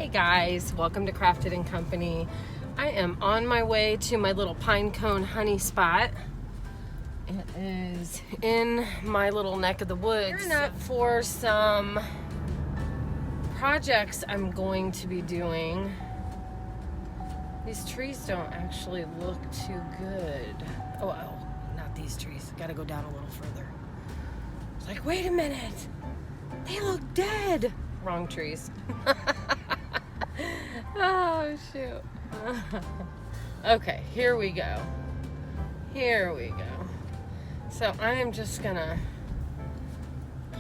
Hey guys, welcome to Crafted and Company. I am on my way to my little pine cone honey spot. It is in my little neck of the woods. Gearing up for some projects I'm going to be doing. These trees don't actually look too good. Oh, not these trees. Gotta go down a little further. It's like, wait a minute. They look dead. Wrong trees. Oh, shoot. Okay, here we go. Here we go. So I am just gonna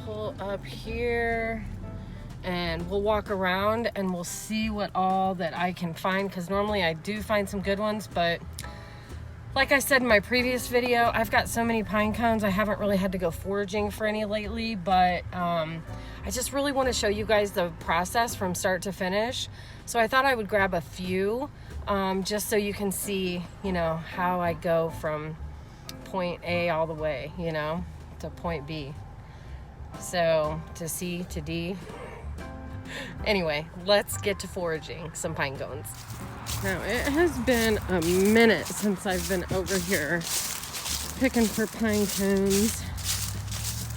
pull up here and we'll walk around and we'll see what all that I can find, because normally I do find some good ones, but like I said in my previous video, I've got so many pine cones I haven't really had to go foraging for any lately, but I just really want to show you guys the process from start to finish. So I thought I would grab a few just so you can see, you know, how I go from point A all the way, you know, to point B. So to C to D. Anyway, let's get to foraging some pine cones. Now, it has been a minute since I've been over here picking for pine cones.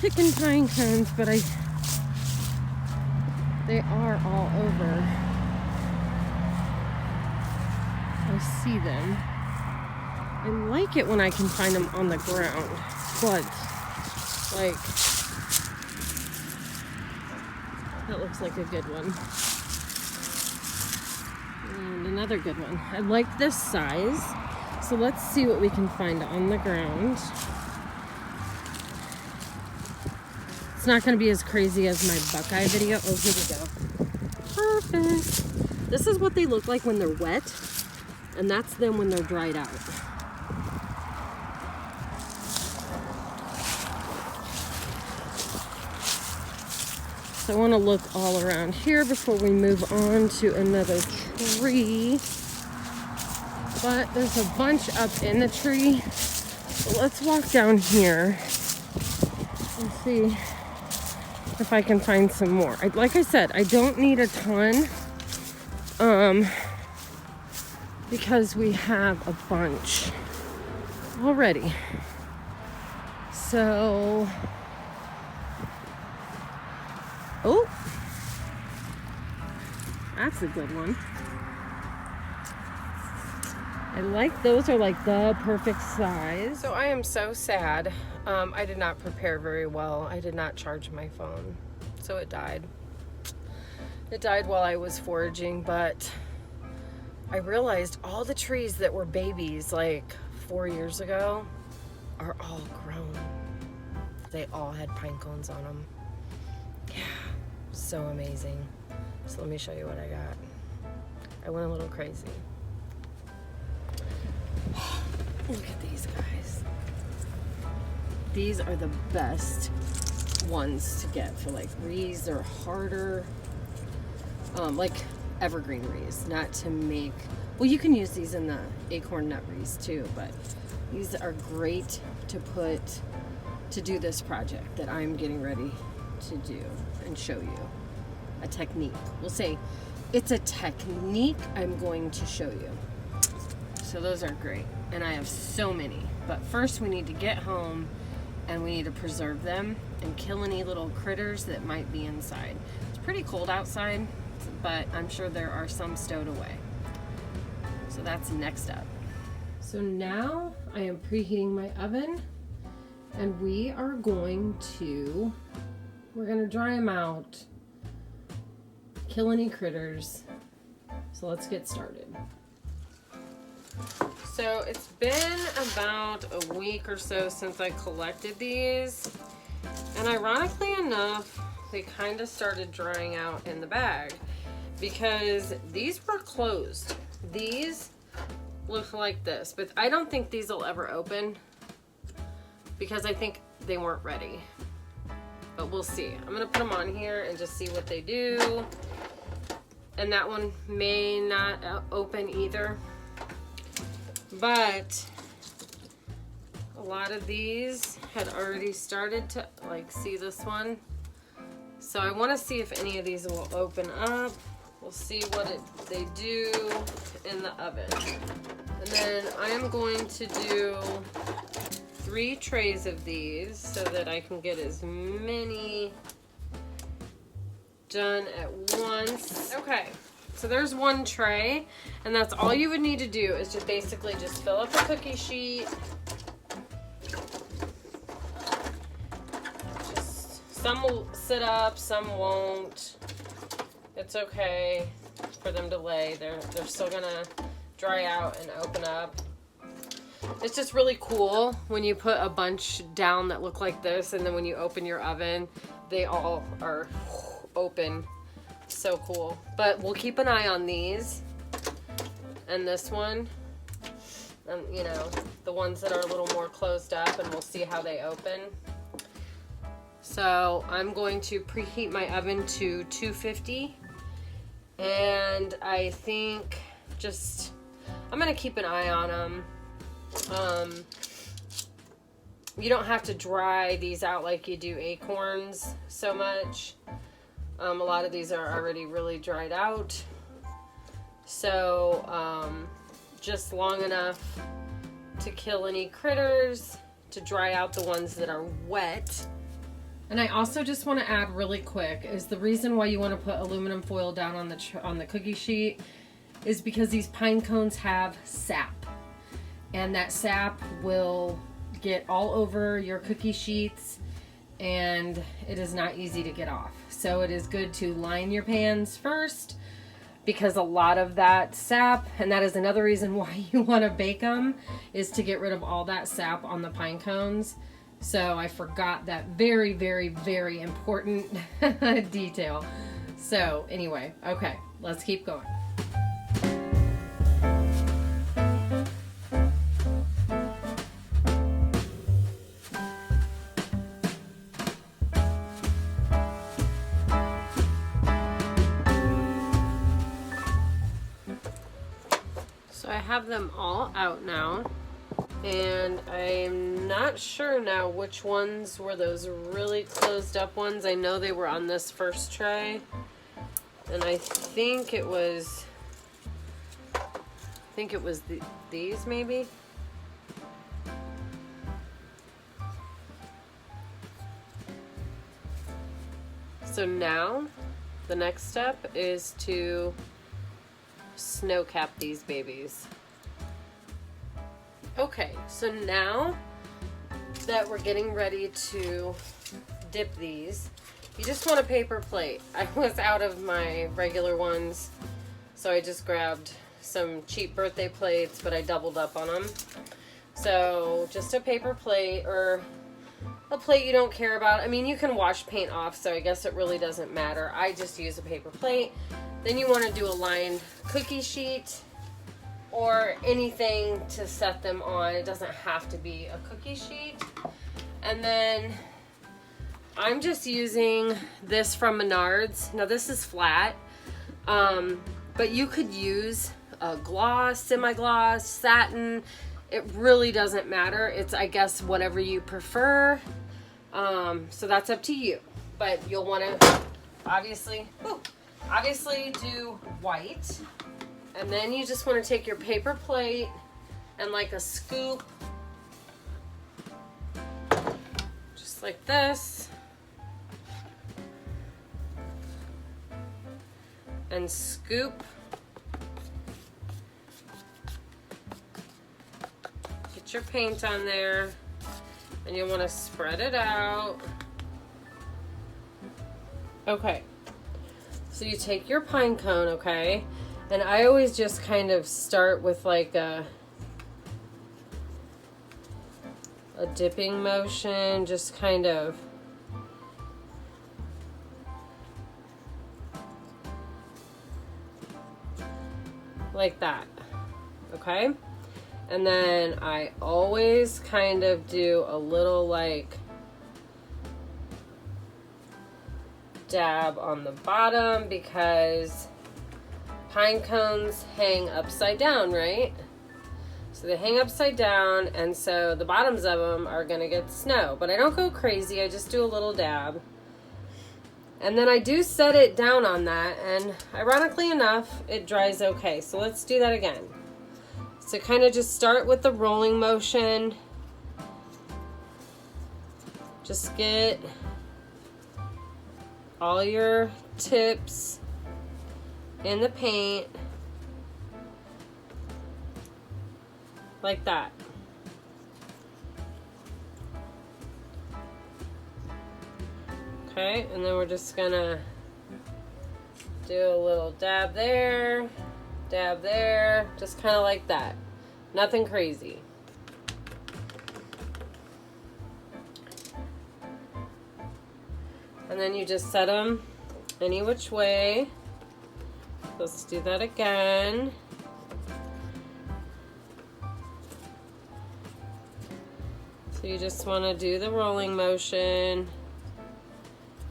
Picking pine cones, but they are all over. I see them. I like it when I can find them on the ground, but like, that looks like a good one. And another good one. I like this size, so let's see what we can find on the ground. It's not going to be as crazy as my Buckeye video. Oh, here we go. Perfect. This is what they look like when they're wet, and that's them when they're dried out. So I want to look all around here before we move on to another tree. But there's a bunch up in the tree. So let's walk down here and see if I can find some more. Like I said, I don't need a ton because we have a bunch already. So, oh, that's a good one. I like those, are like the perfect size. So I am so sad. I did not prepare very well. I did not charge my phone, so it died. It died while I was foraging, but I realized all the trees that were babies like 4 years ago are all grown. They all had pine cones on them. Yeah, so amazing. So let me show you what I got. I went a little crazy. Look at these guys. These are the best ones to get for like reeds. They're harder, like evergreen reeds, not to make, well, you can use these in the acorn nut reeds too, but these are great to do this project that I'm getting ready to do and show you a technique. We'll say it's a technique I'm going to show you. So those are great, and I have so many. But first we need to get home and we need to preserve them and kill any little critters that might be inside. It's pretty cold outside, but I'm sure there are some stowed away. So that's next up. So now I am preheating my oven, and we're going to dry them out, kill any critters. So let's get started. So it's been about a week or so since I collected these, and ironically enough, they kind of started drying out in the bag because these were closed. These look like this, but I don't think these will ever open because I think they weren't ready, but we'll see. I'm gonna put them on here and just see what they do, and that one may not open either. But a lot of these had already started to, like, see this one. So I want to see if any of these will open up. we'll see what they do in the oven. And then I am going to do 3 trays of these so that I can get as many done at once. Okay, so there's 1 tray, and that's all you would need to do is just basically just fill up a cookie sheet. Some will sit up, some won't. It's okay for them to lay. They're still gonna dry out and open up. It's just really cool when you put a bunch down that look like this, and then when you open your oven, they all are open. So cool. But we'll keep an eye on these and this one, and you know, the ones that are a little more closed up, and we'll see how they open. So I'm going to preheat my oven to 250, and I think just I'm gonna keep an eye on them. You don't have to dry these out like you do acorns so much. A lot of these are already really dried out. So just long enough to kill any critters, to dry out the ones that are wet. And I also just want to add really quick is the reason why you want to put aluminum foil down on the cookie sheet is because these pine cones have sap. And that sap will get all over your cookie sheets, and it is not easy to get off. So it is good to line your pans first, because a lot of that sap, and that is another reason why you want to bake them, is to get rid of all that sap on the pine cones. So I forgot that very, very, very important detail. So anyway, okay, let's keep going. So I have them all out now, and I'm not sure now which ones were those really closed up ones. I know they were on this first tray, and I think it was these maybe. So now the next step is to snow cap these babies. Okay, so now that we're getting ready to dip these, you just want a paper plate. I was out of my regular ones, so I just grabbed some cheap birthday plates, but I doubled up on them. So just a paper plate, or a plate you don't care about. I mean, you can wash paint off, so I guess it really doesn't matter. I just use a paper plate. Then you want to do a lined cookie sheet or anything to set them on. It doesn't have to be a cookie sheet. And then I'm just using this from Menards. Now this is flat, but you could use a gloss, semi-gloss, satin. It really doesn't matter. It's, I guess, whatever you prefer. So that's up to you. But you'll want to obviously do white. And then you just want to take your paper plate and like a scoop, just like this, and scoop. Get your paint on there, and you want to spread it out. Okay, so you take your pine cone, okay? And I always just kind of start with like a dipping motion, just kind of like that, okay? And then I always kind of do a little like dab on the bottom, because pine cones hang upside down, right? So they hang upside down, and so the bottoms of them are gonna get snow. But I don't go crazy, I just do a little dab. And then I do set it down on that, and ironically enough, it dries okay. So let's do that again. So kind of just start with the rolling motion. Just get all your tips in the paint like that. Okay, and then we're just gonna do a little dab there, just kind of like that. Nothing crazy. And then you just set them any which way. Let's do that again. So you just want to do the rolling motion.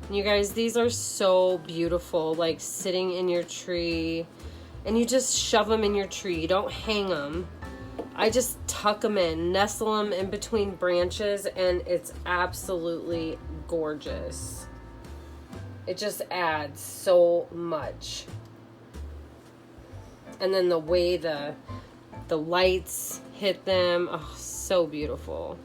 You guys, these are so beautiful, like sitting in your tree. And you just shove them in your tree. You don't hang them. I just tuck them in, nestle them in between branches, and it's absolutely gorgeous. It just adds so much. And then the way the lights hit them, oh, so beautiful.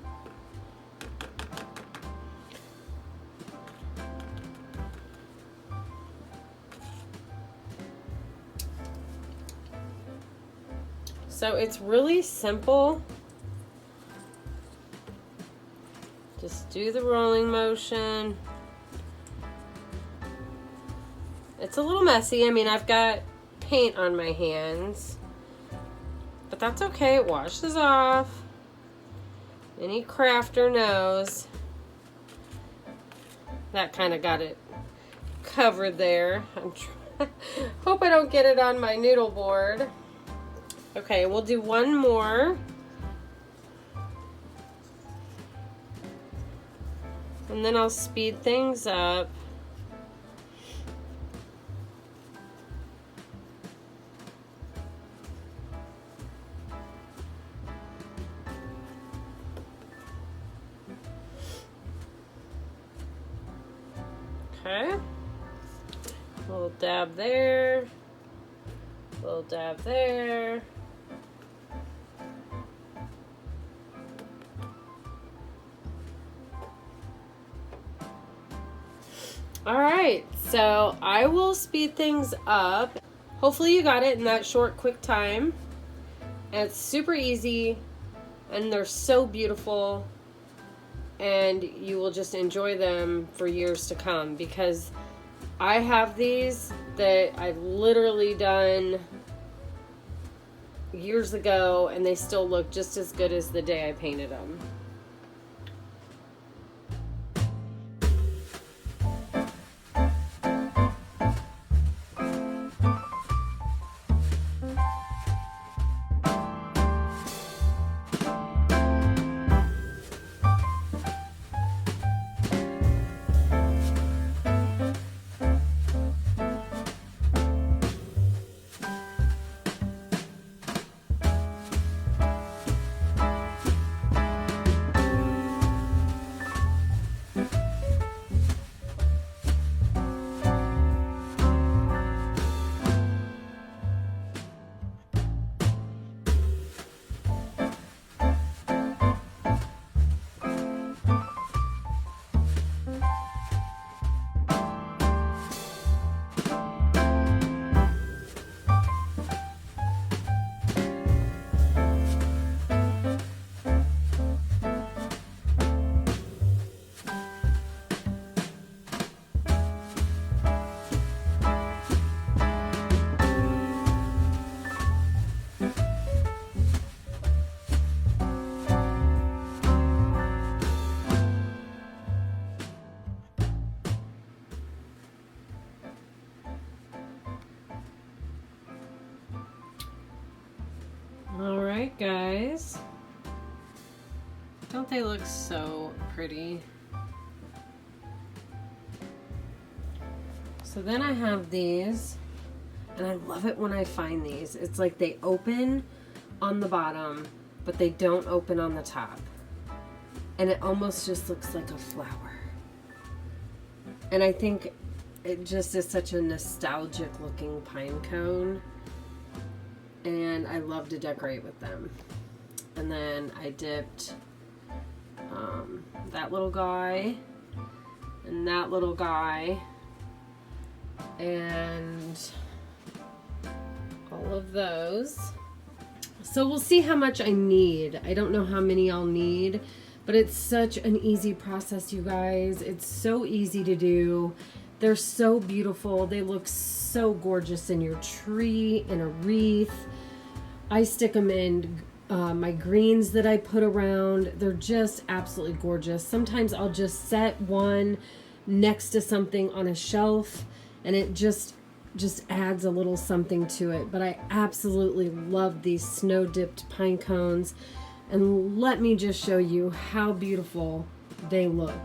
So it's really simple. Just do the rolling motion. It's a little messy. I mean, I've got paint on my hands, but that's okay. It washes off. Any crafter knows. That kind of got it covered there. Hope I don't get it on my noodle board. Okay, we'll do one more. And then I'll speed things up. Okay. A little dab there. A little dab there. All right, so I will speed things up. Hopefully you got it in that short, quick time. And it's super easy, and they're so beautiful, and you will just enjoy them for years to come, because I have these that I've literally done years ago, and they still look just as good as the day I painted them. Alright guys, don't they look so pretty? So then I have these, and I love it when I find these. It's like they open on the bottom, but they don't open on the top. And it almost just looks like a flower. And I think it just is such a nostalgic looking pine cone, and I love to decorate with them. And then I dipped that little guy and that little guy and all of those. So we'll see how much I need. I don't know how many I'll need, but it's such an easy process, you guys. It's so easy to do. They're so beautiful. They look so gorgeous in your tree, in a wreath. I stick them in my greens that I put around. They're just absolutely gorgeous. Sometimes I'll just set one next to something on a shelf, and it just adds a little something to it. But I absolutely love these snow dipped pine cones, and let me just show you how beautiful they look.